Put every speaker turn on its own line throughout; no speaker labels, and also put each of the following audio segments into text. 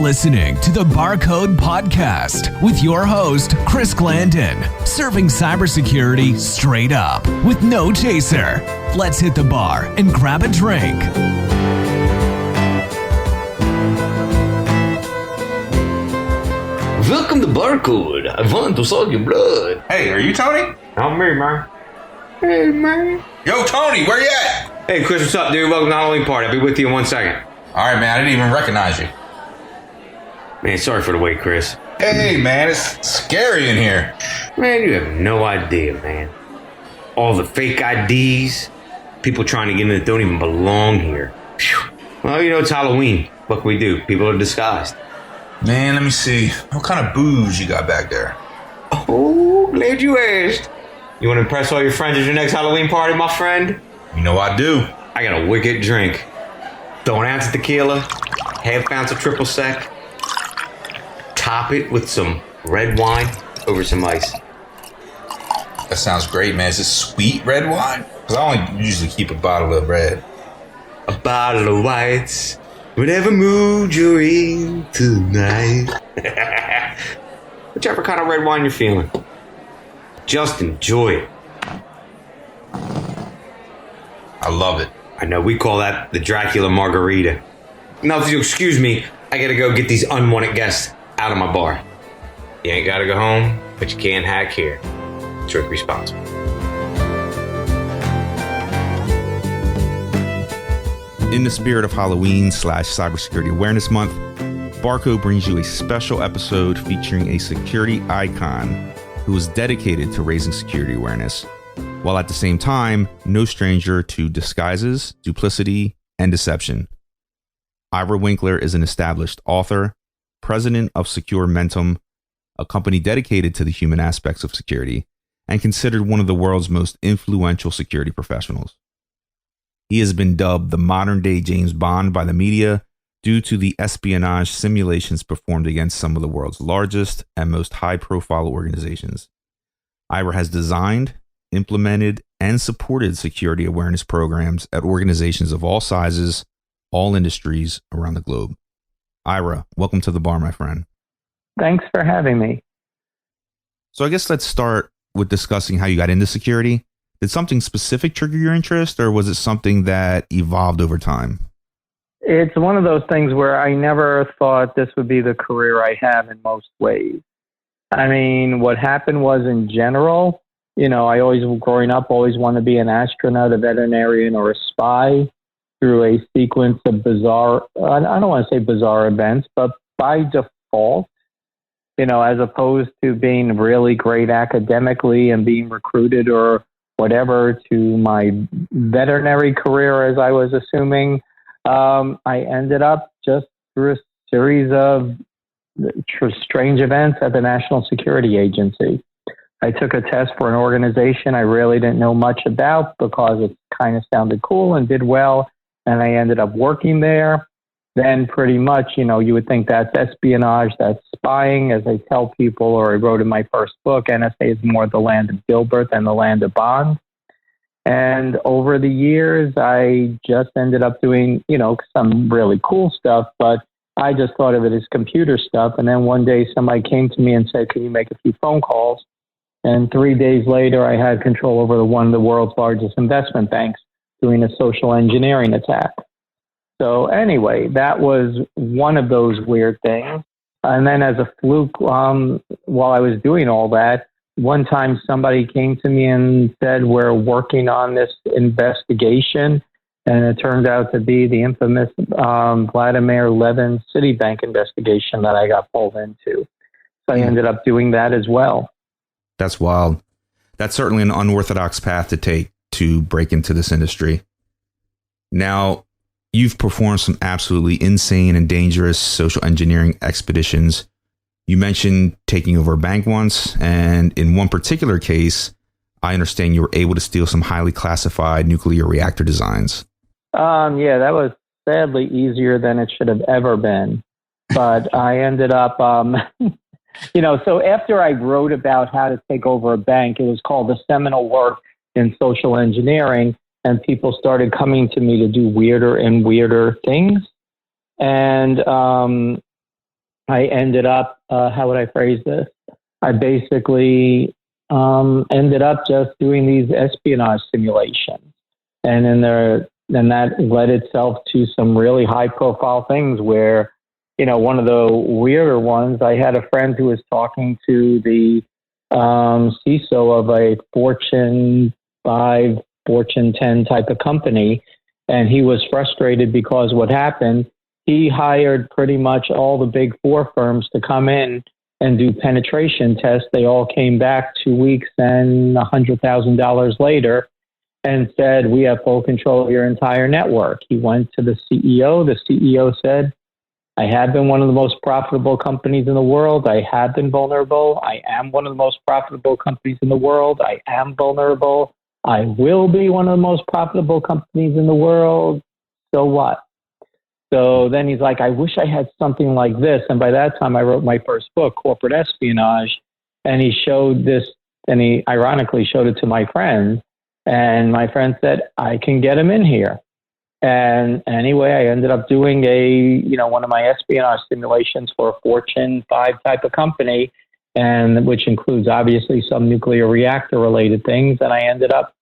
listening to the Barcode Podcast with your host, Chris Glandon, serving cybersecurity straight up with no chaser. Let's hit the bar and grab a drink.
Welcome to Barcode. I want to suck your blood.
Hey, are you Tony?
Not me, man. Hey, man.
Yo, Tony, where you at?
Hey, Chris, what's up, dude? Welcome to the Halloween party. I'll be with you in 1 second.
All right, man, I didn't even recognize you.
Man, sorry for the wait, Chris.
Hey, man, it's scary in here.
Man, you have no idea, man. All the fake IDs, people trying to get in that don't even belong here. Whew. Well, you know, it's Halloween. What can we do? People are disguised.
Man, let me see. What kind of booze you got back there?
Oh, glad you asked. You want to impress all your friends at your next Halloween party, my friend?
You know I do.
I got a wicked drink. Don't ounce tequila, half ounce of triple sec. Top it with some red wine over some ice.
That sounds great, man. Is this sweet red wine? Because I only usually keep a bottle of red.
A bottle of whites, whatever mood you're in tonight. Whichever kind of red wine you're feeling. Just enjoy it.
I love it.
I know, we call that the Dracula Margarita. Now, if you excuse me, I gotta go get these unwanted guests out of my bar. You ain't gotta go home, but you can hack here. Drink responsibly.
In the spirit of Halloween / Cybersecurity Awareness Month, Barcode brings you a special episode featuring a security icon who is dedicated to raising security awareness, while at the same time, no stranger to disguises, duplicity, and deception. Ira Winkler is an established author, president of Secure Mentum, a company dedicated to the human aspects of security, and considered one of the world's most influential security professionals. He has been dubbed the modern-day James Bond by the media due to the espionage simulations performed against some of the world's largest and most high-profile organizations. Ira has designed, implemented, and supported security awareness programs at organizations of all sizes, all industries around the globe. Ira, welcome to the bar, my friend.
Thanks for having me.
So I guess let's start with discussing how you got into security. Did something specific trigger your interest, or was it something that evolved over time?
It's one of those things where I never thought this would be the career I have in most ways. I mean, what happened was, in general, you know, I always, growing up, always wanted to be an astronaut, a veterinarian, or a spy through a sequence of bizarre, I don't want to say bizarre events, but by default, you know, as opposed to being really great academically and being recruited or whatever to my veterinary career, as I was assuming, I ended up just through a series of strange events at the National Security Agency. I took a test for an organization I really didn't know much about because it kind of sounded cool and did well, and I ended up working there. Then pretty much, you know, you would think that's espionage, that's spying. As I tell people, or I wrote in my first book, NSA is more the land of Gilbert than the land of Bond. And over the years, I just ended up doing, you know, some really cool stuff, but I just thought of it as computer stuff. And then one day somebody came to me and said, can you make a few phone calls? And 3 days later, I had control over one of the world's largest investment banks doing a social engineering attack. So anyway, that was one of those weird things. And then as a fluke, while I was doing all that, one time somebody came to me and said, we're working on this investigation. And it turned out to be the infamous Vladimir Levin Citibank investigation that I got pulled into. So I ended up doing that as well.
That's wild. That's certainly an unorthodox path to take to break into this industry. Now, you've performed some absolutely insane and dangerous social engineering expeditions. You mentioned taking over a bank once, and in one particular case, I understand you were able to steal some highly classified nuclear reactor designs.
Yeah, that was sadly easier than it should have ever been. But I ended up, you know, so after I wrote about how to take over a bank, it was called the seminal work in social engineering, and people started coming to me to do weirder and weirder things. And I ended up, how would I phrase this? I basically ended up just doing these espionage simulations. And then that led itself to some really high profile things where, one of the weirder ones, I had a friend who was talking to the CISO of a Fortune 5, Fortune 10 type of company. And he was frustrated because what happened, he hired pretty much all the big four firms to come in and do penetration tests. They all came back 2 weeks and $100,000 later and said, we have full control of your entire network. He went to the CEO. The CEO said, I have been one of the most profitable companies in the world. I have been vulnerable. I am one of the most profitable companies in the world. I am vulnerable. I will be one of the most profitable companies in the world. So what? So then he's like, I wish I had something like this. And by that time, I wrote my first book, Corporate Espionage. And he showed this, and he ironically showed it to my friend. And my friend said, I can get him in here. And anyway, I ended up doing one of my espionage simulations for a Fortune 5 type of company, and which includes obviously some nuclear reactor related things. And I ended up,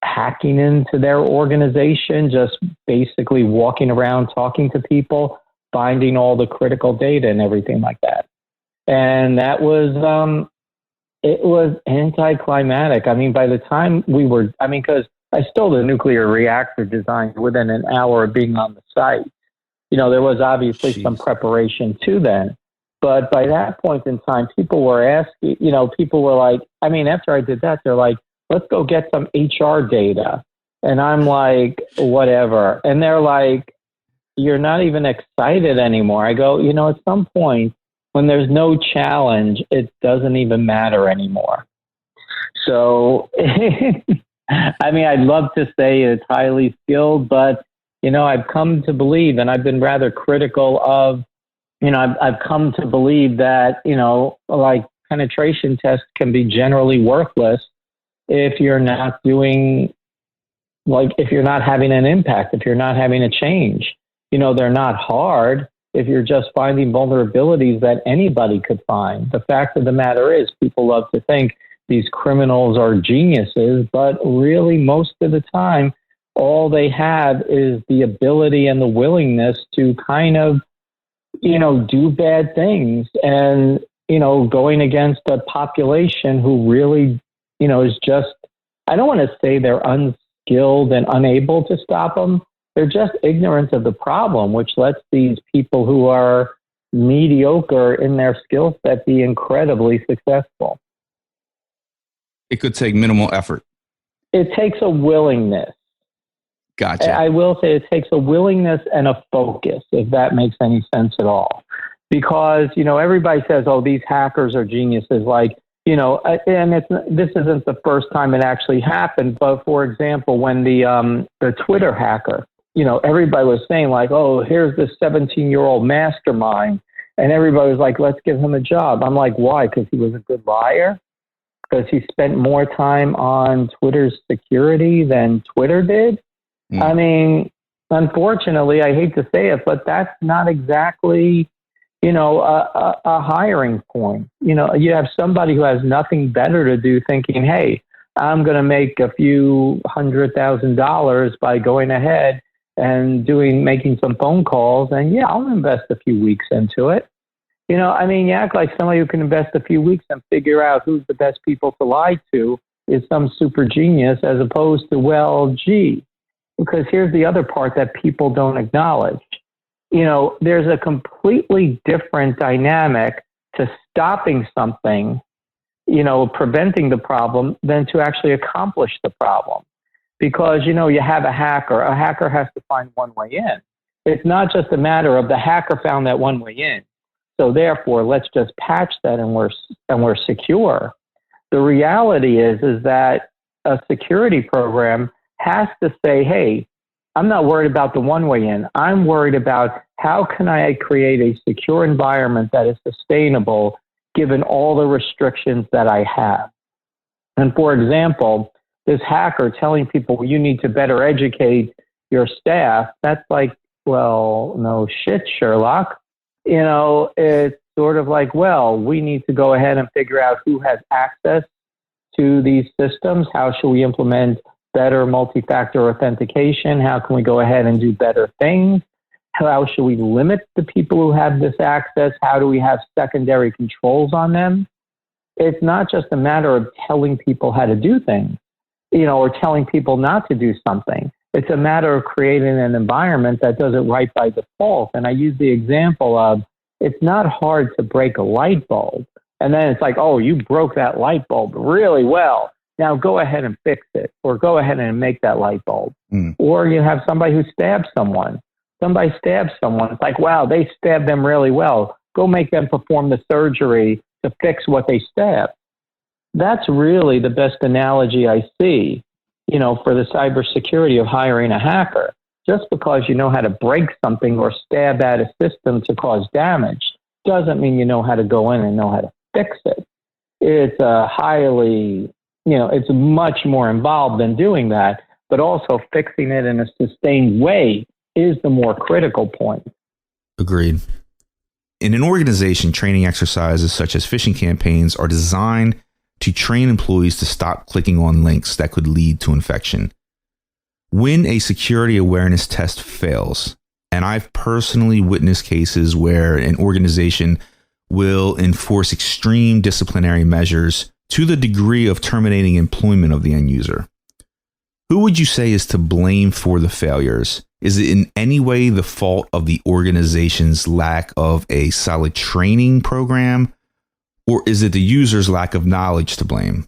hacking into their organization, just basically walking around, talking to people, finding all the critical data and everything like that. And that was, it was anticlimactic. I mean, by the time because I stole the nuclear reactor design within an hour of being on the site. There was obviously some preparation to then. But by that point in time, people were asking, people were like, after I did that, they're like, let's go get some HR data. And I'm like, whatever. And they're like, you're not even excited anymore. I go, at some point, when there's no challenge, it doesn't even matter anymore. So, I'd love to say it's highly skilled, but, I've come to believe, and I've been rather critical of, I've come to believe that, like penetration tests can be generally worthless if you're not doing, if you're not having an impact, if you're not having a change. They're not hard if you're just finding vulnerabilities that anybody could find. The fact of the matter is, people love to think these criminals are geniuses, but really most of the time, all they have is the ability and the willingness to kind of, do bad things and, going against a population who really, is just, I don't want to say they're unskilled and unable to stop them. They're just ignorant of the problem, which lets these people who are mediocre in their skill set be incredibly successful.
It could take minimal effort.
It takes a willingness.
Gotcha.
I will say it takes a willingness and a focus, if that makes any sense at all. Because, everybody says, oh, these hackers are geniuses. Like, and this isn't the first time it actually happened. But for example, when the Twitter hacker, everybody was saying like, oh, here's this 17-year-old mastermind. And everybody was like, let's give him a job. I'm like, why? Because he was a good liar? Because he spent more time on Twitter's security than Twitter did? Unfortunately, I hate to say it, but that's not exactly, a hiring point. You have somebody who has nothing better to do thinking, hey, I'm going to make a few $100,000 by going ahead and making some phone calls. And yeah, I'll invest a few weeks into it. You act like somebody who can invest a few weeks and figure out who's the best people to lie to is some super genius, as opposed to, well, gee, because here's the other part that people don't acknowledge. There's a completely different dynamic to stopping something, preventing the problem, than to actually accomplish the problem. Because, you have a hacker has to find one way in. It's not just a matter of the hacker found that one way in, so therefore let's just patch that and we're secure. The reality is that a security program has to say, hey, I'm not worried about the one way in. I'm worried about how can I create a secure environment that is sustainable given all the restrictions that I have. And for example, this hacker telling people, well, you need to better educate your staff, that's like, well, no shit, Sherlock. It's sort of like, well, we need to go ahead and figure out who has access to these systems. How should we implement better multi-factor authentication? How can we go ahead and do better things? How should we limit the people who have this access? How do we have secondary controls on them? It's not just a matter of telling people how to do things, or telling people not to do something. It's a matter of creating an environment that does it right by default. And I use the example of, it's not hard to break a light bulb. And then it's like, oh, you broke that light bulb really well. Now go ahead and fix it, or go ahead and make that light bulb. Or you have somebody who stabs someone. Somebody stabs someone. It's like, wow, they stabbed them really well. Go make them perform the surgery to fix what they stabbed. That's really the best analogy I see, for the cybersecurity of hiring a hacker. Just because you know how to break something or stab at a system to cause damage doesn't mean you know how to go in and know how to fix it. It's it's much more involved than doing that, but also fixing it in a sustained way is the more critical point.
Agreed. In an organization, training exercises such as phishing campaigns are designed to train employees to stop clicking on links that could lead to infection. When a security awareness test fails, and I've personally witnessed cases where an organization will enforce extreme disciplinary measures to the degree of terminating employment of the end user. Who would you say is to blame for the failures? Is it in any way the fault of the organization's lack of a solid training program, or is it the user's lack of knowledge to blame?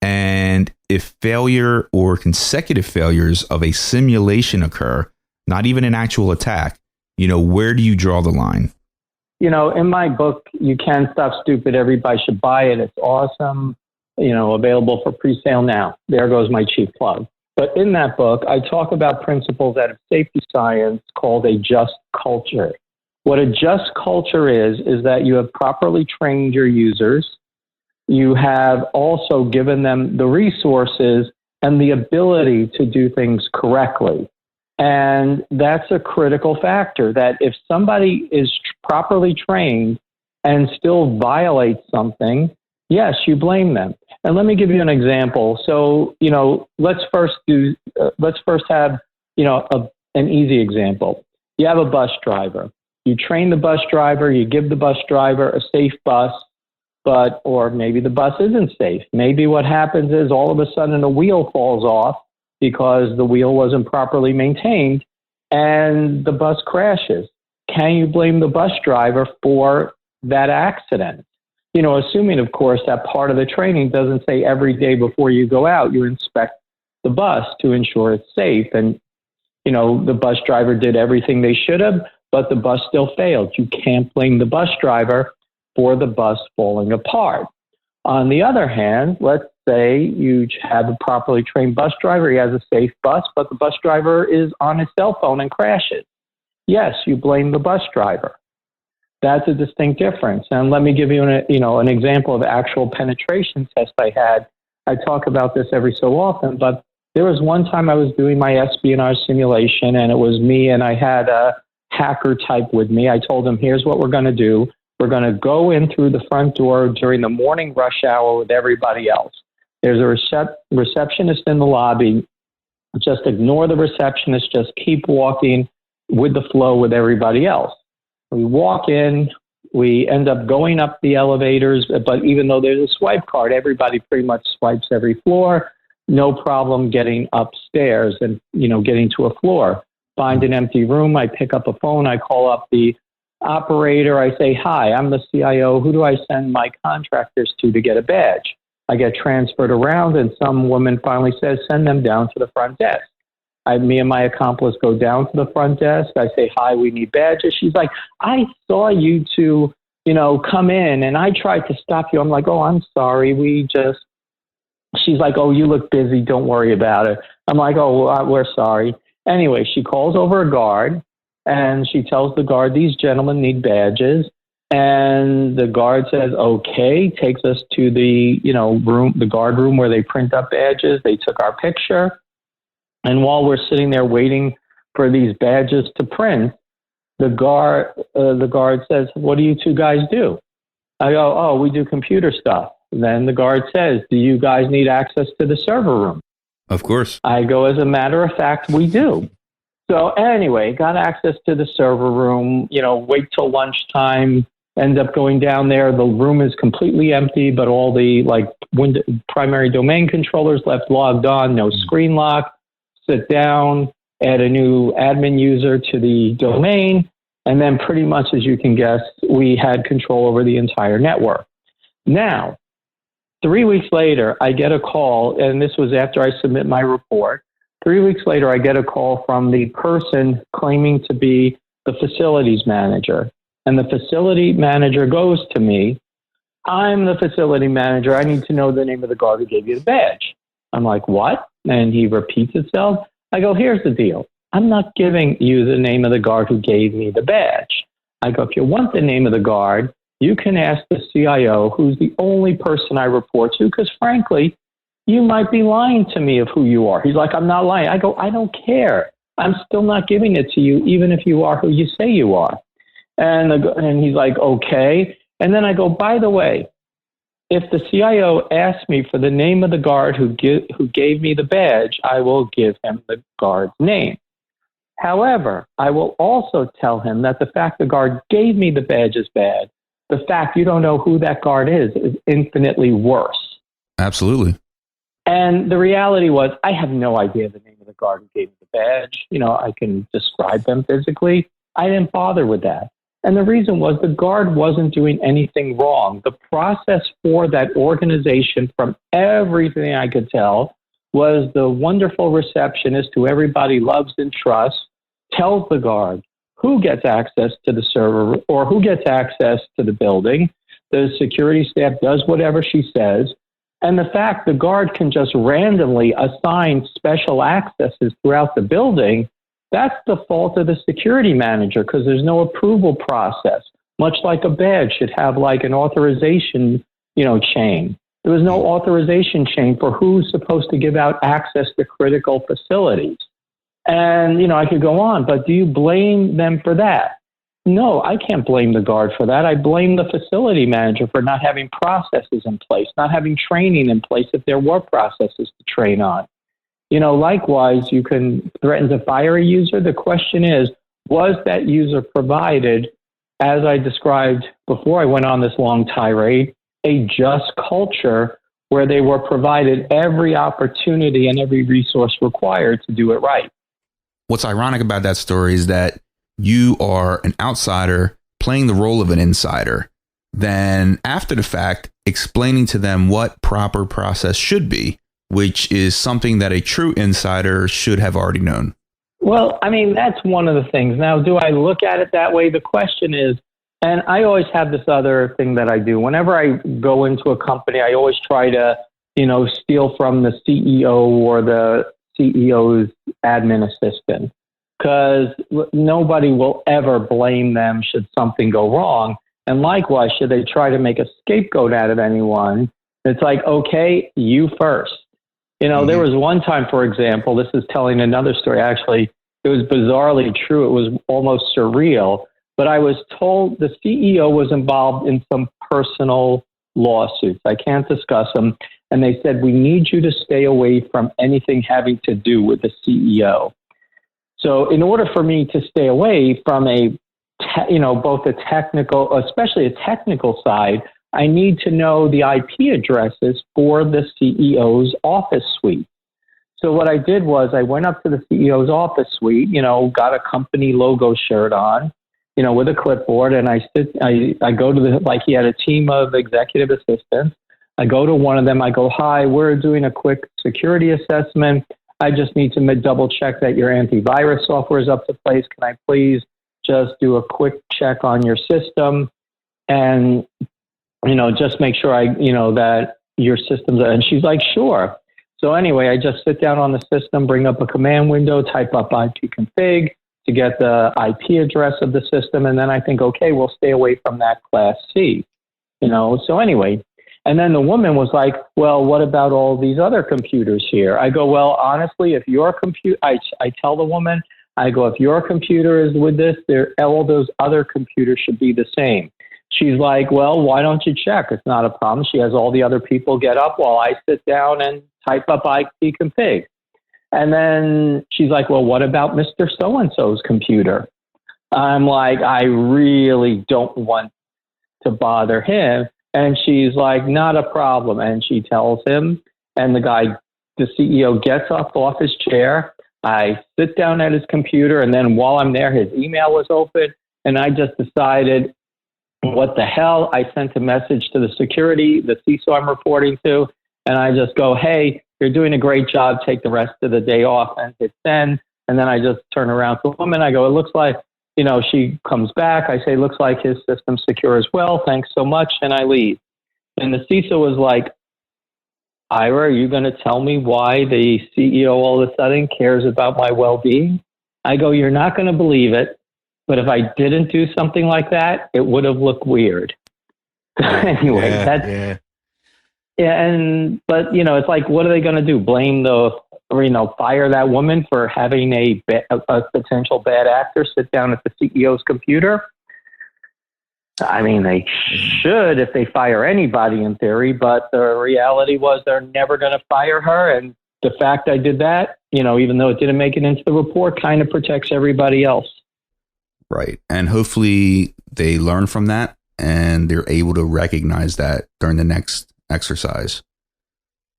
And if failure or consecutive failures of a simulation occur, not even an actual attack, where do you draw the line?
In my book, You Can't Stop Stupid, Everybody Should Buy It. It's awesome, available for pre-sale now. There goes my cheap plug. But in that book, I talk about principles out of safety science called a just culture. What a just culture is that you have properly trained your users. You have also given them the resources and the ability to do things correctly. And that's a critical factor, that if somebody is properly trained and still violates something, yes, you blame them. And let me give you an example. So, let's first have, an easy example. You have a bus driver. You train the bus driver, you give the bus driver a safe bus, or maybe the bus isn't safe. Maybe what happens is all of a sudden a wheel falls off because the wheel wasn't properly maintained and the bus crashes. Can you blame the bus driver for that accident? Assuming, of course, that part of the training doesn't say every day before you go out, you inspect the bus to ensure it's safe. And, the bus driver did everything they should have, but the bus still failed. You can't blame the bus driver for the bus falling apart. On the other hand, let's say you have a properly trained bus driver. He has a safe bus, but the bus driver is on his cell phone and crashes. Yes, you blame the bus driver. That's a distinct difference. And let me give you an example of actual penetration test I had. I talk about this every so often, but there was one time I was doing my espionage simulation, and it was me, and I had a hacker type with me. I told him, here's what we're going to do. We're going to go in through the front door during the morning rush hour with everybody else. There's a receptionist in the lobby. Just ignore the receptionist. Just keep walking with the flow with everybody else. We walk in. We end up going up the elevators, but even though there's a swipe card, everybody pretty much swipes every floor. No problem getting upstairs and, getting to a floor. Find an empty room. I pick up a phone. I call up the operator. I say, hi, I'm the CIO. Who do I send my contractors to get a badge? I get transferred around, and some woman finally says, send them down to the front desk. Me and my accomplice go down to the front desk. I say, hi, we need badges. She's like, I saw you two, come in, and I tried to stop you. I'm like, oh, I'm sorry. She's like, oh, you look busy. Don't worry about it. I'm like, oh, we're sorry. Anyway, she calls over a guard, and she tells the guard, these gentlemen need badges. And the guard says, okay, takes us to the, room, the guard room where they print up badges. They took our picture. And while we're sitting there waiting for these badges to print, the guard says, "What do you two guys do?" I go, "Oh, we do computer stuff." Then the guard says, "Do you guys need access to the server room?"
Of course.
I go, "As a matter of fact, we do." So anyway, got access to the server room, wait till lunchtime, end up going down there. The room is completely empty, but all the primary domain controllers left logged on, no screen lock. Sit down, add a new admin user to the domain, and then pretty much, as you can guess, we had control over the entire network. Now, 3 weeks later, I get a call, and this was after I submit my report. 3 weeks later, I get a call from the person claiming to be the facilities manager. And the facility manager goes to me, "I'm the facility manager. I need to know the name of the guard who gave you the badge." I'm like, "What?" And he repeats itself. I go, "Here's the deal. I'm not giving you the name of the guard who gave me the badge." I go, "If you want the name of the guard, you can ask the CIO, who's the only person I report to, because frankly, you might be lying to me of who you are." He's like, "I'm not lying." I go, "I don't care. I'm still not giving it to you, even if you are who you say you are." And he's like, "Okay." And then I go, "By the way, if the CIO asks me for the name of the guard who gave me the badge, I will give him the guard's name. However, I will also tell him that the fact the guard gave me the badge is bad. The fact you don't know who that guard is infinitely worse."
Absolutely.
And the reality was, I have no idea the name of the guard who gave me the badge. I can describe them physically. I didn't bother with that. And the reason was the guard wasn't doing anything wrong. The process for that organization, from everything I could tell, was the wonderful receptionist who everybody loves and trusts tells the guard who gets access to the server or who gets access to the building. The security staff does whatever she says. And the fact the guard can just randomly assign special accesses throughout the building, that's the fault of the security manager, because there's no approval process, much like a badge should have like an authorization, chain. There was no authorization chain for who's supposed to give out access to critical facilities. And, I could go on, but do you blame them for that? No, I can't blame the guard for that. I blame the facility manager for not having processes in place, not having training in place if there were processes to train on. Likewise, you can threaten to fire a user. The question is, was that user provided, as I described before I went on this long tirade, a just culture where they were provided every opportunity and every resource required to do it right?
What's ironic about that story is that you are an outsider playing the role of an insider, then after the fact, explaining to them what proper process should be, which is something that a true insider should have already known.
Well, that's one of the things. Now, do I look at it that way? The question is, and I always have this other thing that I do. Whenever I go into a company, I always try to, steal from the CEO or the CEO's admin assistant, because nobody will ever blame them should something go wrong. And likewise, should they try to make a scapegoat out of anyone, it's like, okay, you first. There was one time, for example, this is telling another story. Actually, it was bizarrely true. It was almost surreal. But I was told the CEO was involved in some personal lawsuits. I can't discuss them. And they said, "We need you to stay away from anything having to do with the CEO." So in order for me to stay away from both a technical, especially a technical side, I need to know the IP addresses for the CEO's office suite. So what I did was I went up to the CEO's office suite, got a company logo shirt on, with a clipboard, and I go to he had a team of executive assistants. I go to one of them. I go, "Hi, we're doing a quick security assessment. I just need to double check that your antivirus software is up to place. Can I please just do a quick check on your system and, just make sure that your systems are," and she's like, "Sure." So anyway, I just sit down on the system, bring up a command window, type up ipconfig to get the IP address of the system. And then I think, okay, we'll stay away from that class C, so anyway. And then the woman was like, "Well, what about all these other computers here?" I go, "Well, honestly, if your computer," I tell the woman, I go, if your computer is with this, all those other computers should be the same. She's like, well, why don't you check? It's not a problem. She has all the other people get up while I sit down and type up IT config. And then she's like, well, what about Mr. So-and-so's computer? I'm like, I really don't want to bother him. And she's like, not a problem. And she tells him, and the CEO gets up off his chair. I sit down at his computer, and then while I'm there, his email was open, and I just decided, what the hell? I sent a message to the CISO I'm reporting to, and I just go, hey, you're doing a great job. Take the rest of the day off, and hit send. And then I just turn around to the woman. I go, it looks like, she comes back. I say, looks like his system's secure as well. Thanks so much. And I leave. And the CISO was like, Ira, are you going to tell me why the CEO all of a sudden cares about my well-being? I go, you're not going to believe it, but if I didn't do something like that, it would have looked weird. Anyway, but it's like, what are they going to do? Blame fire that woman for having a potential bad actor sit down at the CEO's computer? I mean, they should if they fire anybody in theory, but the reality was they're never going to fire her. And the fact I did that, even though it didn't make it into the report, kind of protects everybody else.
Right. And hopefully they learn from that and they're able to recognize that during the next exercise.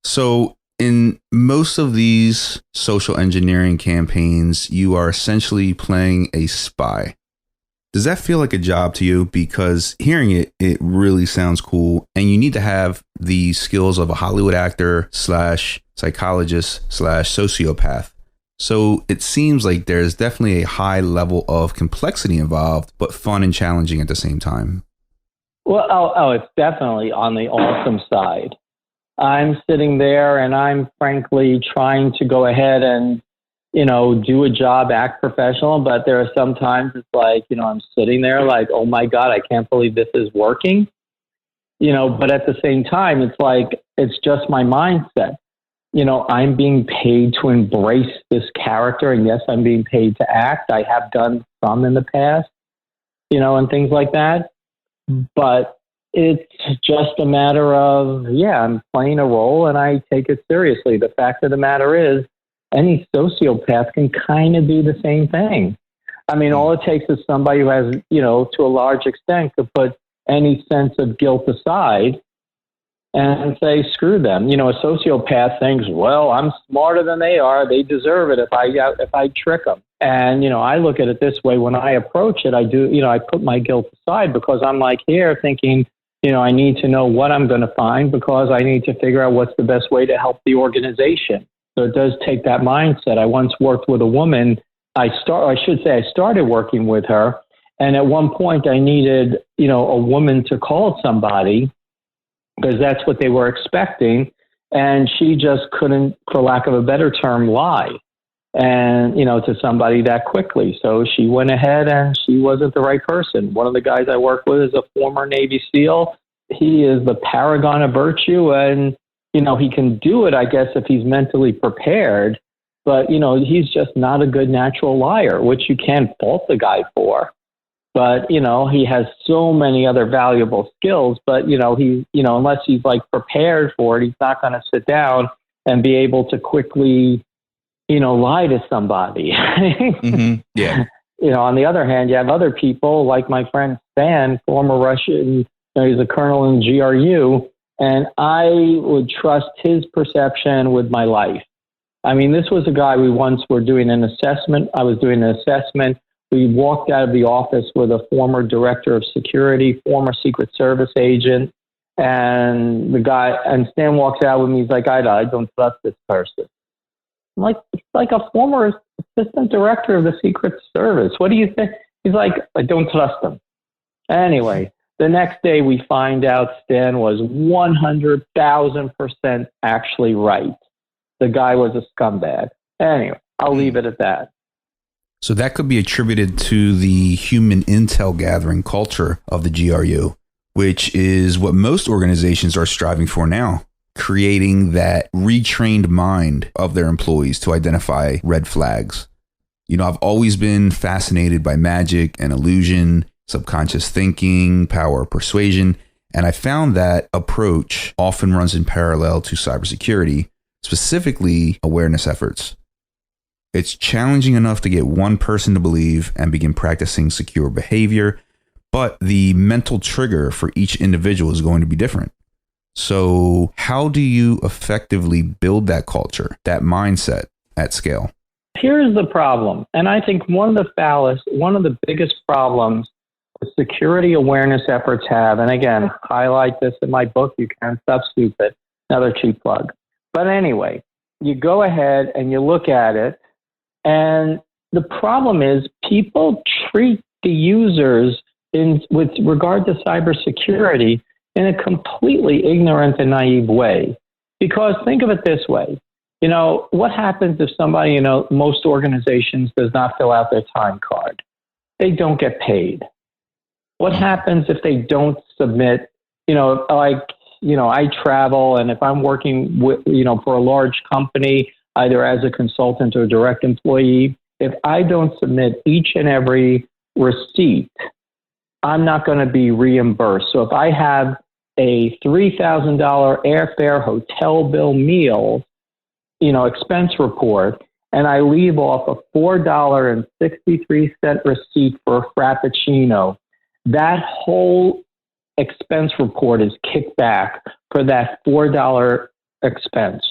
So in most of these social engineering campaigns, you are essentially playing a spy. Does that feel like a job to you? Because hearing it really sounds cool. And you need to have the skills of a Hollywood actor / psychologist / sociopath. So it seems like there's definitely a high level of complexity involved, but fun and challenging at the same time.
Well, it's definitely on the awesome side. I'm sitting there and I'm frankly trying to go ahead and do a job, act professional, but there are some times it's like, I'm sitting there like, oh my God, I can't believe this is working. But at the same time, it's like, it's just my mindset. I'm being paid to embrace this character. And yes, I'm being paid to act. I have done some in the past, and things like that. But it's just a matter of, I'm playing a role and I take it seriously. The fact of the matter is, any sociopath can kind of do the same thing. I mean, all it takes is somebody who has, to a large extent, to put any sense of guilt aside and say, screw them. A sociopath thinks, well, I'm smarter than they are. They deserve it if I trick them. And, I look at it this way. When I approach it, I do, I put my guilt aside because I'm like here thinking, I need to know what I'm going to find because I need to figure out what's the best way to help the organization. So it does take that mindset. I once worked with a woman. I started working with her. And at one point I needed, a woman to call somebody because that's what they were expecting. And she just couldn't, for lack of a better term, lie and, to somebody that quickly. So she went ahead and she wasn't the right person. One of the guys I work with is a former Navy SEAL. He is the paragon of virtue and, he can do it, I guess, if he's mentally prepared, but, he's just not a good natural liar, which you can't fault the guy for. But, he has so many other valuable skills, but, unless he's like prepared for it, he's not going to sit down and be able to quickly, lie to somebody.
Mm-hmm. Yeah.
On the other hand, you have other people like my friend Stan, former Russian, he's a colonel in GRU. And I would trust his perception with my life. I mean, this was a guy we once were doing an assessment. I was doing an assessment. We walked out of the office with a former director of security, former Secret Service agent. And Stan walks out with me. He's like, I don't trust this person. I'm like, it's like a former assistant director of the Secret Service. What do you think? He's like, I don't trust him. Anyway. The next day, we find out Stan was 100,000% actually right. The guy was a scumbag. Anyway, I'll leave it at that.
So that could be attributed to the human intel gathering culture of the GRU, which is what most organizations are striving for now, creating that retrained mind of their employees to identify red flags.
I've always been fascinated by magic and illusion, subconscious thinking, power of persuasion, and I found that approach often runs in parallel to cybersecurity, specifically awareness efforts. It's challenging enough to get one person to believe and begin practicing secure behavior, but the mental trigger for each individual is going to be different. So how do you effectively build that culture, that mindset at scale?
Here's the problem. And I think one of the biggest problems the security awareness efforts have, and again, highlight this in my book, You Can't Stop Stupid, another cheap plug. But anyway, you go ahead and you look at it, and the problem is people treat the users with regard to cybersecurity in a completely ignorant and naive way. Because think of it this way. What happens if somebody, most organizations does not fill out their time card? They don't get paid. What happens if they don't submit, I travel, and if I'm working with, for a large company, either as a consultant or direct employee, if I don't submit each and every receipt, I'm not going to be reimbursed. So if I have a $3,000 airfare, hotel bill, meal, expense report, and I leave off a $4.63 receipt for a Frappuccino, that whole expense report is kicked back for that $4 expense.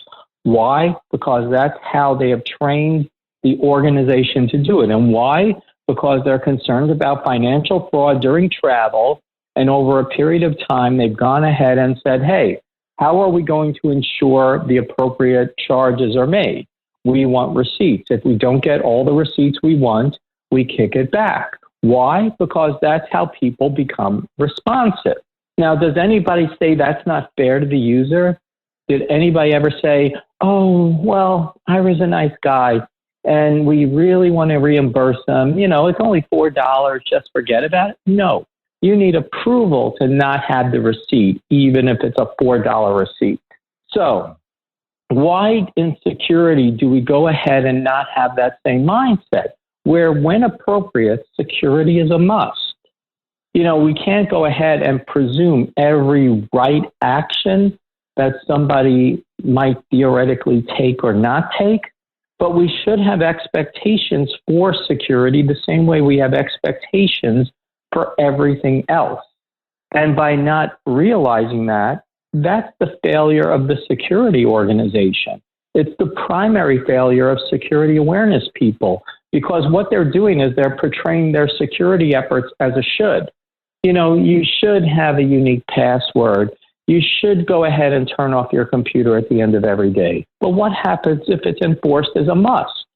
Why? Because that's how they have trained the organization to do it. And why? Because they're concerned about financial fraud during travel. And over a period of time, they've gone ahead and said, hey, how are we going to ensure the appropriate charges are made? We want receipts. If we don't get all the receipts we want, we kick it back. Why? Because that's how people become responsive. Now, does anybody say that's not fair to the user? Did anybody ever say, oh, well, Ira's a nice guy, and we really want to reimburse them. It's only $4, just forget about it? No. You need approval to not have the receipt, even if it's a $4 receipt. So why in security do we go ahead and not have that same mindset where, when appropriate, security is a must? We can't go ahead and presume every right action that somebody might theoretically take or not take, but we should have expectations for security the same way we have expectations for everything else. And by not realizing that, that's the failure of the security organization. It's the primary failure of security awareness people, because what they're doing is they're portraying their security efforts as a should. You should have a unique password. You should go ahead and turn off your computer at the end of every day. But what happens if it's enforced as a must?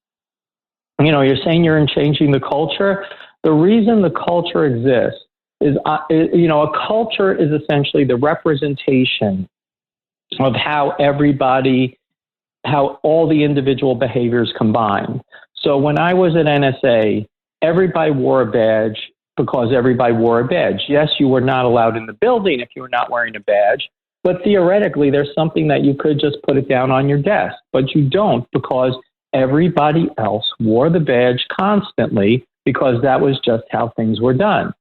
You're saying you're changing the culture. The reason the culture exists is, a culture is essentially the representation of how all the individual behaviors combine. So when I was at NSA, everybody wore a badge because everybody wore a badge. Yes, you were not allowed in the building if you were not wearing a badge, but theoretically there's something that you could just put it down on your desk, but you don't, because everybody else wore the badge constantly, because that was just how things were done.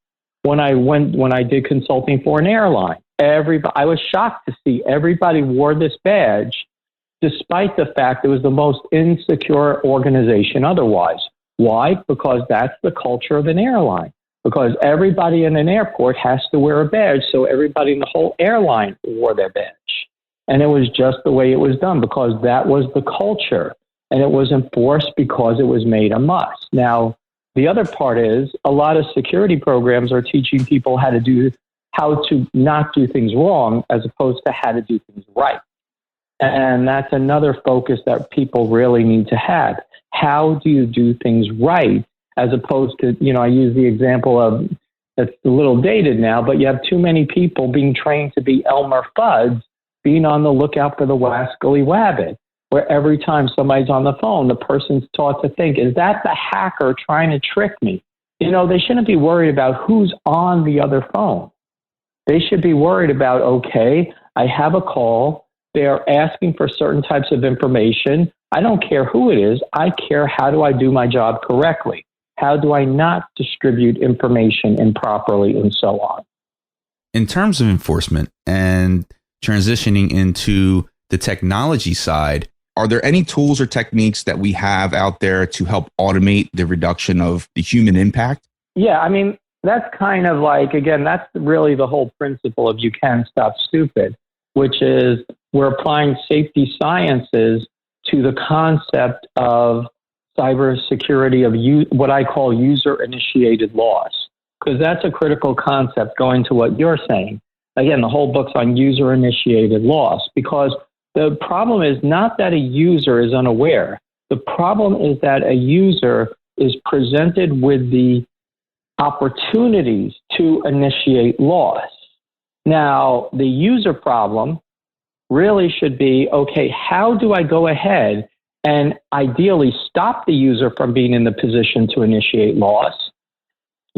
When I did consulting for an airline, I was shocked to see everybody wore this badge, despite the fact it was the most insecure organization otherwise. Why? Because that's the culture of an airline. Because everybody in an airport has to wear a badge, so everybody in the whole airline wore their badge. And it was just the way it was done, because that was the culture. And it was enforced because it was made a must. Now, the other part is a lot of security programs are teaching people how to not do things wrong, as opposed to how to do things right. And that's another focus that people really need to have. How do you do things right, as opposed to, I use the example of, it's a little dated now, but you have too many people being trained to be Elmer Fudd, being on the lookout for the wascally wabbit, where every time somebody's on the phone, the person's taught to think, is that the hacker trying to trick me? They shouldn't be worried about who's on the other phone. They should be worried about, okay, I have a call. They're asking for certain types of information. I don't care who it is. I care, how do I do my job correctly? How do I not distribute information improperly, and so on?
In terms of enforcement and transitioning into the technology side, are there any tools or techniques that we have out there to help automate the reduction of the human impact?
Yeah, I mean, that's kind of like, again, that's really the whole principle of you can stop stupid, which is we're applying safety sciences to the concept of cybersecurity, of what I call user-initiated loss, because that's a critical concept going to what you're saying. Again, the whole book's on user-initiated loss, because the problem is not that a user is unaware. The problem is that a user is presented with the opportunities to initiate loss. Now, the user problem really should be, okay, how do I go ahead and ideally stop the user from being in the position to initiate loss?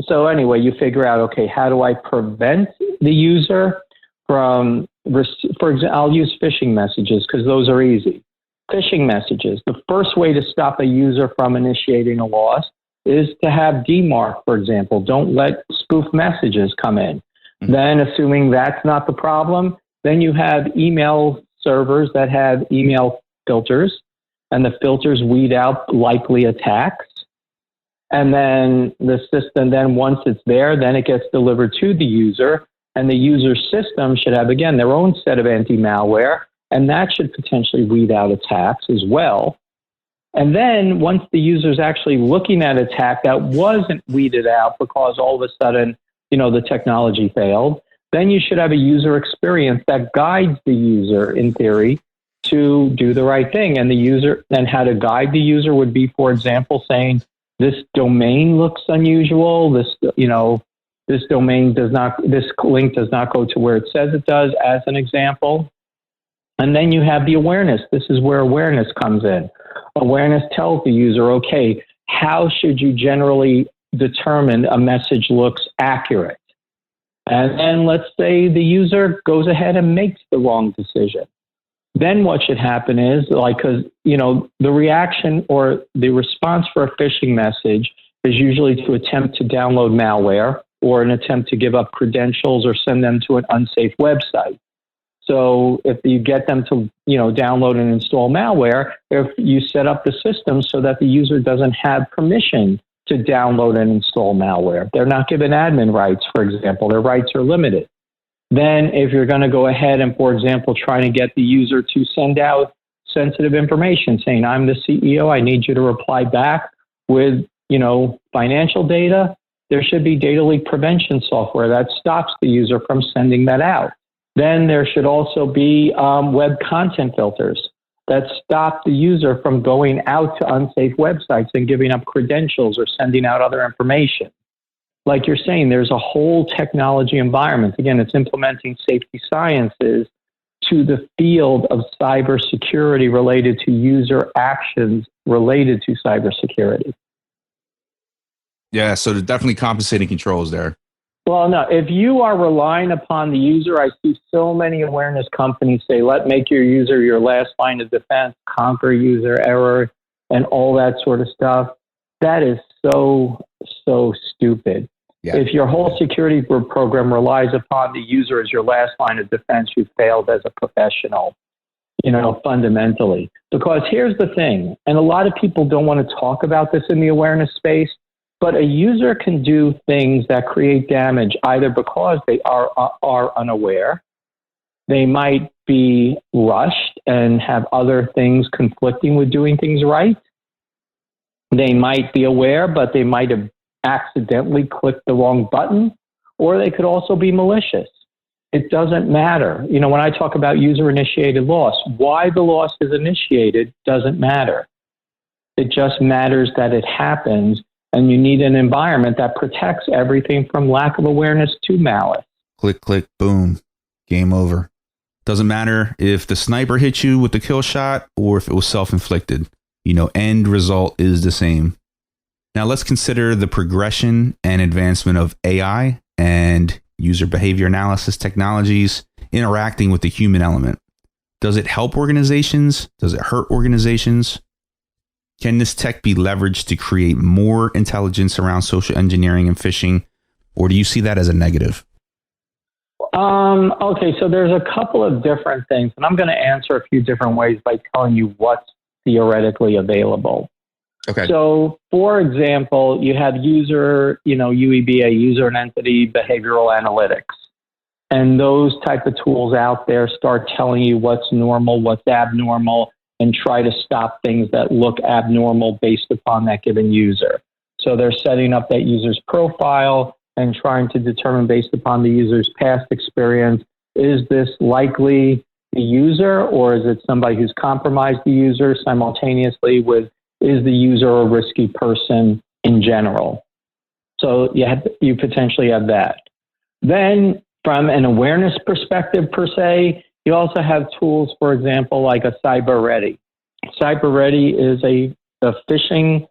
So anyway, you figure out, okay, how do I prevent the user from, for example, I'll use phishing messages because those are easy. Phishing messages, the first way to stop a user from initiating a loss is to have DMARC, for example. Don't let spoof messages come in. Mm-hmm. Then, assuming that's not the problem, then you have email servers that have email filters, and the filters weed out likely attacks. And then the system, then once it's there, then it gets delivered to the user, and the user system should have, again, their own set of anti-malware, and that should potentially weed out attacks as well. And then once the user's actually looking at an attack that wasn't weeded out because all of a sudden, the technology failed, then you should have a user experience that guides the user, in theory, to do the right thing. And the user, and how to guide the user would be, for example, saying, this domain looks unusual. This domain does not, this link does not go to where it says it does, as an example. And then you have the awareness. This is where awareness comes in. Awareness tells the user, okay, how should you generally determine a message looks accurate? And then let's say the user goes ahead and makes the wrong decision. Then what should happen is, because, the reaction or the response for a phishing message is usually to attempt to download malware or an attempt to give up credentials or send them to an unsafe website. So if you get them to, download and install malware, if you set up the system so that the user doesn't have permission to download and install malware, they're not given admin rights, for example, their rights are limited. Then if you're going to go ahead and, for example, trying to get the user to send out sensitive information saying, I'm the CEO, I need you to reply back with, financial data, there should be data leak prevention software that stops the user from sending that out. Then there should also be web content filters that stop the user from going out to unsafe websites and giving up credentials or sending out other information. Like you're saying, there's a whole technology environment. Again, it's implementing safety sciences to the field of cybersecurity related to user actions related to cybersecurity.
Yeah, so there's definitely compensating controls there.
Well, no, if you are relying upon the user, I see so many awareness companies say, make your user your last line of defense, conquer user error, and all that sort of stuff. That is so stupid. Yeah. If your whole security program relies upon the user as your last line of defense, you've failed as a professional, fundamentally. Because here's the thing, and a lot of people don't want to talk about this in the awareness space, but a user can do things that create damage either because they are unaware, they might be rushed and have other things conflicting with doing things right. They might be aware, but they might have accidentally clicked the wrong button, or they could also be malicious. It doesn't matter. When I talk about user-initiated loss, why the loss is initiated doesn't matter. It just matters that it happens. And you need an environment that protects everything from lack of awareness to malice.
Click, click, boom. Game over. Doesn't matter if the sniper hit you with the kill shot or if it was self-inflicted. End result is the same. Now let's consider the progression and advancement of AI and user behavior analysis technologies interacting with the human element. Does it help organizations? Does it hurt organizations?
Can this tech be leveraged to create more intelligence around social engineering and phishing, or do you see that as a negative?
Okay, so there's a couple of different things, and I'm going to answer a few different ways by telling you what's theoretically available.
Okay.
So, for example, you have UEBA, user and entity behavioral analytics. And those type of tools out there start telling you what's normal, what's abnormal, and try to stop things that look abnormal based upon that given user. So they're setting up that user's profile and trying to determine based upon the user's past experience, is this likely the user or is it somebody who's compromised the user simultaneously with, is the user a risky person in general? So you potentially have that. Then from an awareness perspective per se, you also have tools, for example, like a CyberReady. CyberReady is a phishing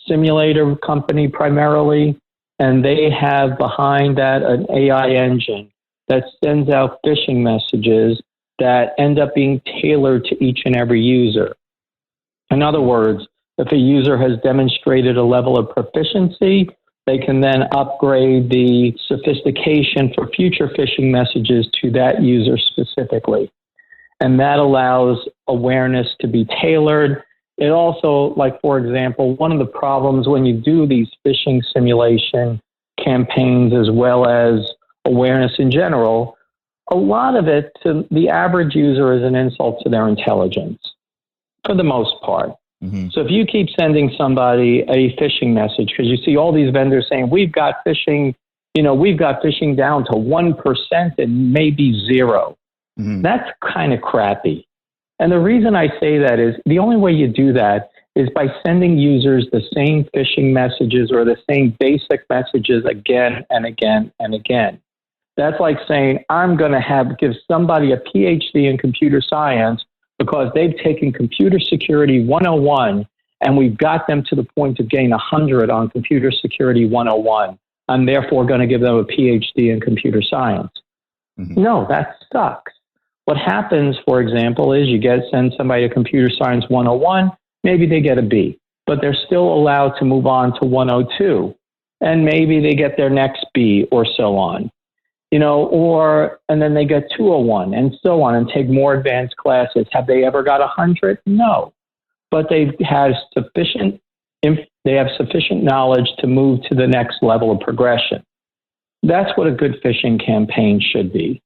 simulator company primarily, and they have behind that an AI engine that sends out phishing messages that end up being tailored to each and every user. In other words, if a user has demonstrated a level of proficiency, they can then upgrade the sophistication for future phishing messages to that user specifically. And that allows awareness to be tailored. It also, like, for example, one of the problems when you do these phishing simulation campaigns as well as awareness in general, a lot of it to the average user is an insult to their intelligence for the most part. Mm-hmm. So if you keep sending somebody a phishing message, because you see all these vendors saying, we've got phishing down to 1% and maybe 0. Mm-hmm. That's kind of crappy. And the reason I say that is the only way you do that is by sending users the same phishing messages or the same basic messages again and again and again. That's like saying, I'm going to give somebody a PhD in computer science because they've taken Computer Security 101 and we've got them to the point of getting 100 on Computer Security 101. I'm therefore going to give them a PhD in computer science. Mm-hmm. No, that sucks. What happens, for example, is you send somebody to Computer Science 101, maybe they get a B, but they're still allowed to move on to 102, and maybe they get their next B or so on. And then they get 201 and so on and take more advanced classes. Have they ever got 100? No, but they have sufficient knowledge to move to the next level of progression. That's what a good phishing campaign should be.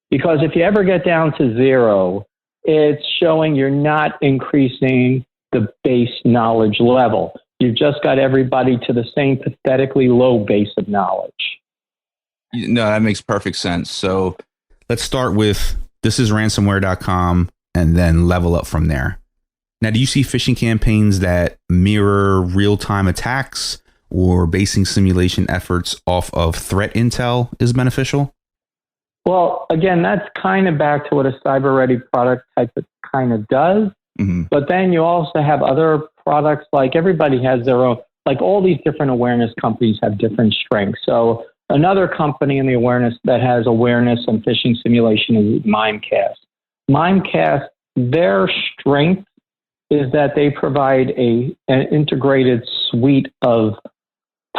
Because if you ever get down to 0, it's showing you're not increasing the base knowledge level. You've just got everybody to the same pathetically low base of knowledge.
No, that makes perfect sense. So
let's start with thisisransomware.com and then level up from there. Now, do you see phishing campaigns that mirror real-time attacks or basing simulation efforts off of threat intel is beneficial?
Well, again, that's kind of back to what a CyberReady product type of kind of does. Mm-hmm. But then you also have other products, like everybody has their own, like all these different awareness companies have different strengths. So another company in the awareness that has awareness and phishing simulation is Mimecast. Mimecast, their strength is that they provide an integrated suite of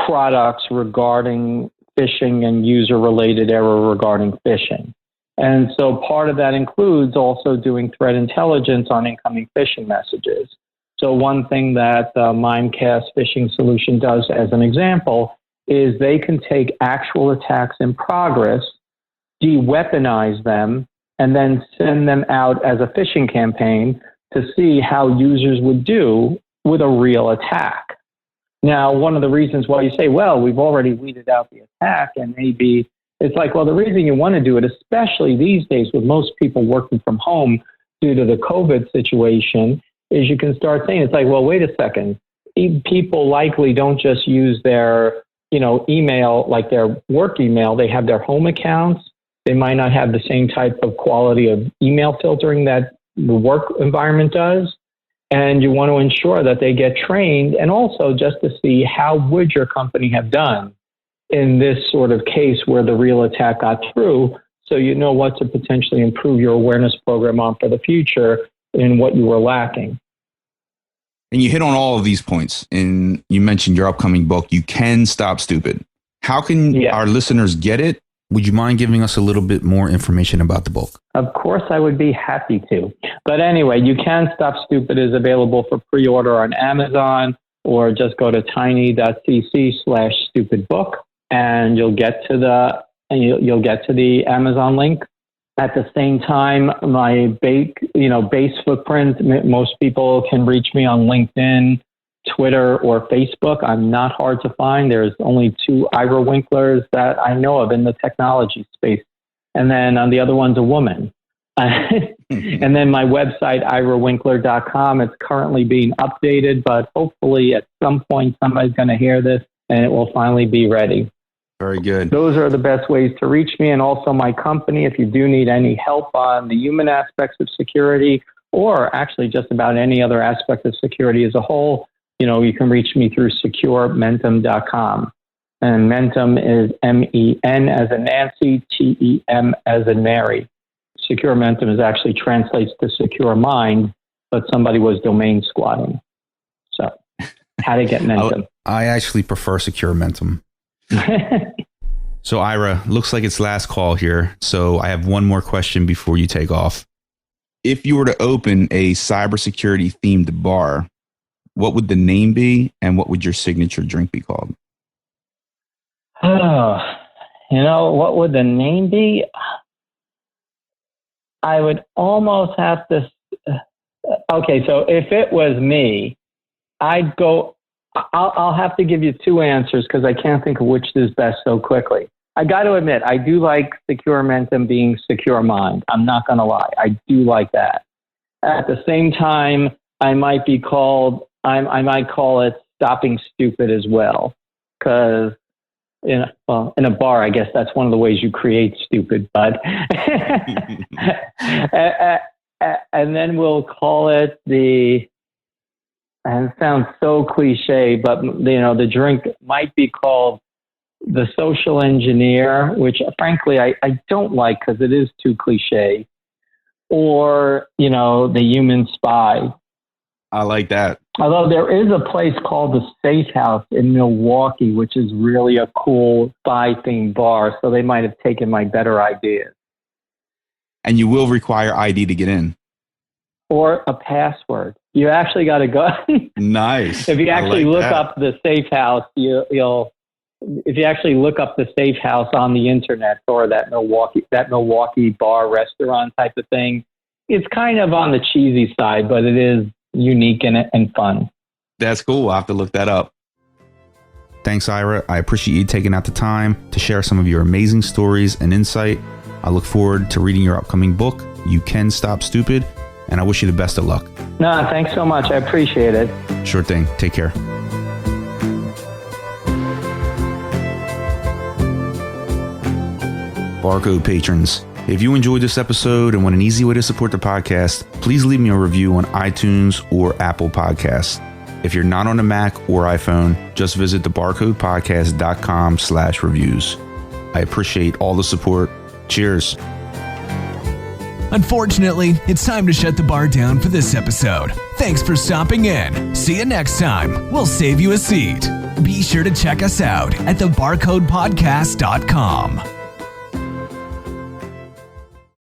products regarding phishing and user-related error regarding phishing. And so part of that includes also doing threat intelligence on incoming phishing messages. So one thing that Mimecast phishing solution does, as an example, is they can take actual attacks in progress, de-weaponize them, and then send them out as a phishing campaign to see how users would do with a real attack. Now, one of the reasons why you say, well, we've already weeded out the attack, and maybe it's like, well, the reason you want to do it, especially these days with most people working from home due to the COVID situation, is you can start saying, it's like, well, wait a second. People likely don't just use their, email, like their work email. They have their home accounts. They might not have the same type of quality of email filtering that the work environment does. And you want to ensure that they get trained, and also just to see how would your company have done in this sort of case where the real attack got through, so you know what to potentially improve your awareness program on for the future in what you were lacking.
And you hit on all of these points. And you mentioned your upcoming book, You Can Stop Stupid. How can our listeners get it?
Would you mind giving us a little bit more information about the book?
Of course, I would be happy to. But anyway, You Can Stop Stupid is available for pre-order on Amazon, or just go to tiny.cc/stupidbook, and you'll get to the Amazon link. At the same time, my base footprint, most people can reach me on LinkedIn, Twitter, or Facebook. I'm not hard to find. There's only 2 Ira Winklers that I know of in the technology space. And then the other one's a woman. And then my website, irawinkler.com, it's currently being updated, but hopefully at some point somebody's going to hear this and it will finally be ready.
Very good.
Those are the best ways to reach me. And also my company, if you do need any help on the human aspects of security, or actually just about any other aspect of security as a whole, you can reach me through securementum.com. And Mentum is MEN as in Nancy, TEM as in Mary. Secure Mentum actually translates to secure mind, but somebody was domain squatting. So how to get Mentum.
I actually prefer Secure Mentum.
So Ira, looks like it's last call here. So I have one more question before you take off. If you were to open a cybersecurity themed bar, what would the name be and what would your signature drink be called?
Oh, what would the name be? I would almost have to. Okay, so if it was me, I'd go. I'll have to give you 2 answers because I can't think of which is best so quickly. I got to admit, I do like Secure Mentum being secure mind. I'm not going to lie. I do like that. At the same time, I might call it Stopping Stupid as well, because in a bar, I guess that's one of the ways you create stupid, but and then we'll call it and it sounds so cliche, but the drink might be called the Social Engineer, which frankly I don't like because it is too cliche, or the Human Spy.
I like that.
Although there is a place called the Safe House in Milwaukee, which is really a cool spy-themed bar, so they might have taken my better ideas.
And you will require ID to get in.
Or a password. You actually got to go.
Nice.
If you actually look up the Safe House, you'll. If you actually look up the Safe House on the internet, or that Milwaukee bar restaurant type of thing, it's kind of on the cheesy side, but it is unique and fun.
That's cool. I'll have to look that up. Thanks, Ira. I appreciate you taking out the time to share some of your amazing stories and insight. I look forward to reading your upcoming book, You Can Stop Stupid, and I wish you the best of luck.
No, thanks so much. I appreciate it.
Sure thing. Take care. Barcode patrons, if you enjoyed this episode and want an easy way to support the podcast, please leave me a review on iTunes or Apple Podcasts. If you're not on a Mac or iPhone, just visit thebarcodepodcast.com/reviews. I appreciate all the support. Cheers.
Unfortunately, it's time to shut the bar down for this episode. Thanks for stopping in. See you next time. We'll save you a seat. Be sure to check us out at thebarcodepodcast.com.